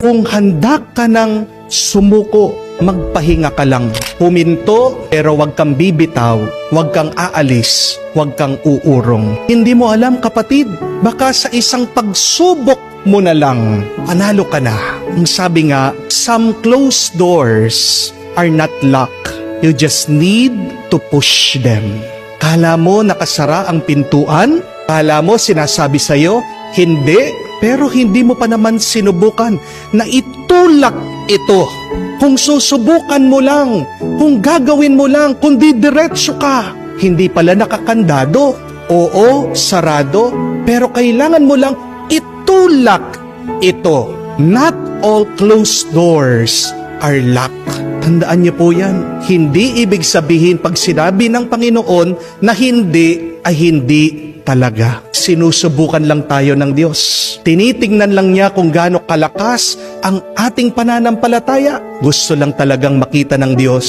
Kung handa ka ng sumuko, magpahinga ka lang. Huminto, pero wag kang bibitaw, wag kang aalis, wag kang uurong. Hindi mo alam, kapatid, baka sa isang pagsubok mo na lang, panalo ka na. Ang sabi nga, some closed doors are not locked. You just need to push them. Kala mo nakasara ang pintuan? Kala mo sinasabi sa'yo, hindi. Pero hindi mo pa naman sinubukan na itulak ito. Kung susubukan mo lang, kung gagawin mo lang, kung didiretso ka, hindi pala nakakandado. Oo, sarado, pero kailangan mo lang itulak ito. Not all closed doors are locked. Tandaan niyo po yan. Hindi ibig sabihin pag sinabi ng Panginoon na hindi ay hindi talaga. Sinusubukan lang tayo ng Diyos. Tinitingnan lang niya kung gaano kalakas ang ating pananampalataya. Gusto lang talagang makita ng Diyos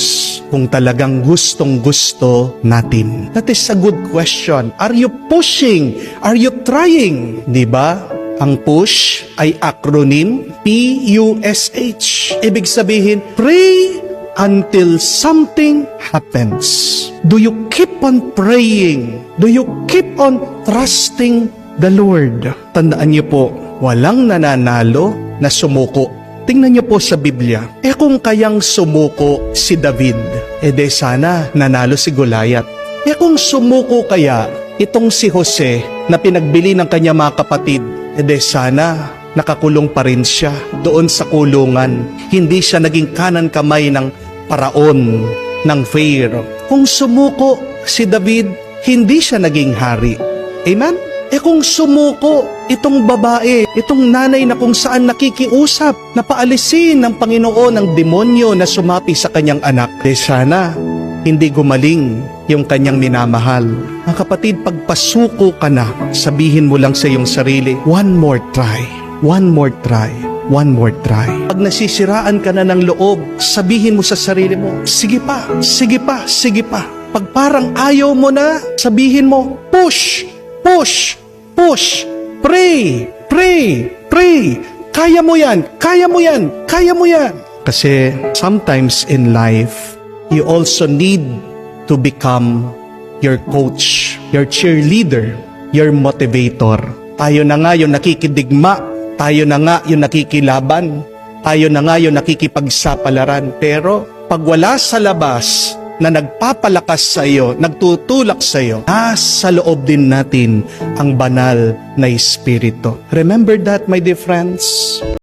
kung talagang gustong-gusto natin. That is a good question. Are you pushing? Are you trying? Diba? Ang push ay acronym PUSH. Ibig sabihin, pray until something happens. Do you keep on praying? Do you keep on trusting the Lord? Tandaan niyo po, walang nananalo na sumuko. Tingnan niyo po sa Biblia. Kung kayang sumuko si David, de sana nanalo si Goliath. Kung sumuko kaya itong si Jose na pinagbili ng kanya mga kapatid, de sana nakakulong pa rin siya doon sa kulungan. Hindi siya naging kanan kamay ng paraon, ng Pharaoh. Kung sumuko si David, hindi siya naging hari. Amen? Kung sumuko itong babae, itong nanay na kung saan nakikiusap na paalisin ng Panginoon ang demonyo na sumapi sa kanyang anak, sana hindi gumaling yung kanyang minamahal. Ang kapatid, pagpasuko ka na, sabihin mo lang sa iyong sarili, one more try. One more try. One more try. Pag nasisiraan ka na ng loob, sabihin mo sa sarili mo, sige pa, sige pa, sige pa. Pag parang ayaw mo na, sabihin mo, push, push, push. Pray, pray, pray. Kaya mo yan, kaya mo yan, kaya mo yan. Kasi sometimes in life, you also need to become your coach, your cheerleader, your motivator. Tayo na nga yung nakikidigma. Tayo na nga yung nakikilaban, tayo na nga yung nakikipagsapalaran. Pero pag wala sa labas na nagpapalakas sa iyo, nagtutulak sa iyo, sa loob din natin ang banal na Espiritu. Remember that, my dear friends?